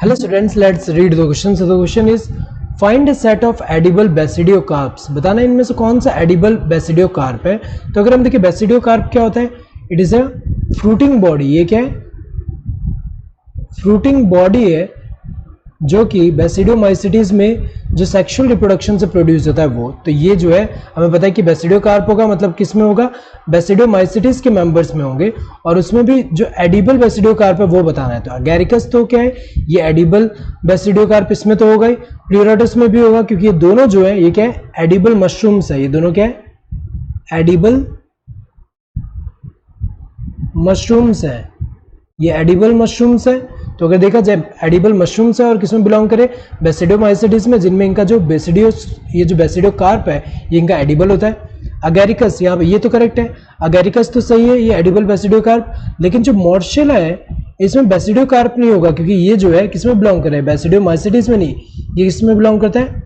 Hello students, let's read the question. So the question is find a set of edible basidiocarps. बताना इनमें से कौन सा edible basidiocarp है. तो अगर हम देखें basidiocarp क्या होता है, it is a fruiting body. ये क्या है, फ्रूटिंग बॉडी है जो कि बेसिडियोमाइसिटीज में जो सेक्सुअल रिप्रोडक्शन से प्रोड्यूस होता है वो. तो ये जो है हमें पता है कि बेसिडियोकार्प होगा, मतलब किस में होगा, बेसिडियोमाइसिटीज के मेंबर्स में होंगे. और उसमें भी जो एडिबल बेसिडियोकार्प है वो बताना है. तो अगैरिकस तो क्या है, ये एडिबल बेसिडियोकार्प इसमें तो होगा ही, प्लूराटस में भी होगा, क्योंकि ये दोनों जो है ये क्या है, एडिबल मशरूम्स है. ये दोनों क्या है, एडिबल मशरूम्स है. ये एडिबल मशरूम्स है. तो अगर देखा जाए एडिबल मशरूम्स है और किसमें बिलोंग करे, बेसिडियोमाइसिटीज में, जिनमें इनका जो ये जो बेसिडियोकार्प है ये इनका एडिबल होता है. अगैरिकस यहाँ पे ये तो करेक्ट है, अगैरिकस तो सही है, ये एडिबल बेसिडियोकार्प. लेकिन जो मोर्शेला है इसमें बेसिडियोकार्प नहीं होगा, क्योंकि ये जो है किसमें बिलोंग करे, बेसिडियोमाइसिटीज में नहीं, ये किसमें बिलोंग करता है,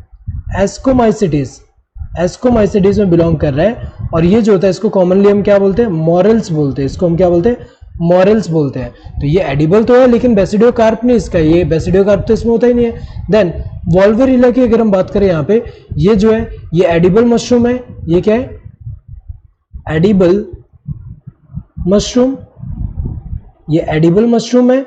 एस्कोमाइसिटीज. एस्कोमाइसिटीज में बिलोंग कर रहा है. और ये जो होता है इसको कॉमनली हम क्या बोलते हैं, मॉरल्स बोलते हैं. इसको हम क्या बोलते हैं, मॉरल्स बोलते हैं. तो ये एडिबल तो है लेकिन बेसिडियोकार्प नहीं इसका, ये बेसिडियोकार्प तो इसमें होता ही नहीं है. देन वॉल्वरिला की अगर हम बात करें यहाँ पे, ये जो है ये एडिबल मशरूम है. ये क्या है, एडिबल मशरूम, ये एडिबल मशरूम है.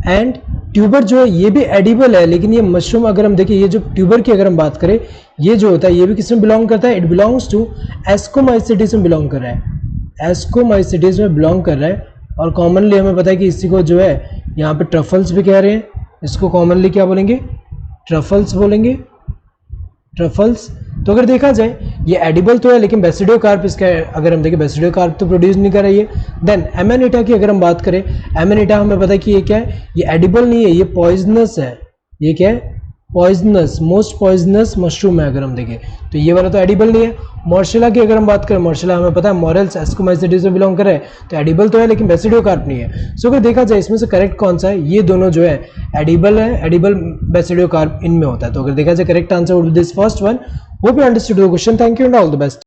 एंड ट्यूबर जो है ये भी एडिबल है, लेकिन ये मशरूम अगर हम देखें, ये जो ट्यूबर की अगर हम बात करें, ये जो होता है ये भी किसमें बिलोंग करता है, इट बिलोंग्स टू एस्कोमाइसिटीज में बिलोंग कर रहा है. एस्कोमाइसिटीज में बिलोंग कर रहा है. और कॉमनली हमें पता है कि इसी को जो है यहाँ पे ट्रफल्स भी कह रहे हैं. इसको कॉमनली क्या बोलेंगे, ट्रफल्स बोलेंगे, ट्रफल्स. तो अगर देखा जाए ये एडिबल तो है लेकिन बेसिडियोकार्प इसका अगर हम देखें, बेसिडियोकार्प तो प्रोड्यूस नहीं कर रही है. देन एमेनिटा की अगर हम बात करें, एमेनिटा हमें पता है कि ये क्या है, ये एडिबल नहीं है, ये पॉइजनस है. ये क्या है, पॉइजनस, मोस्ट पॉइजनस मशरूम है अगर हम देखें. तो ये वाला तो एडिबल नहीं है. मॉर्शेला की अगर हम बात करें, मॉर्शेला हमें पता है मॉरल्स एस्कोमाइसिटीज में बिलोंग कर रहा है, तो एडिबल तो है लेकिन बेसिडियोकार्प नहीं है. सो अगर देखा जाए इसमें से करेक्ट कौन सा है, ये दोनों जो है एडिबल है, एडिबल बेसिडियोकार्प इनमें होता है. तो अगर देखा जाए correct answer would be this first one. Hope you understood the question. Thank you and all the best.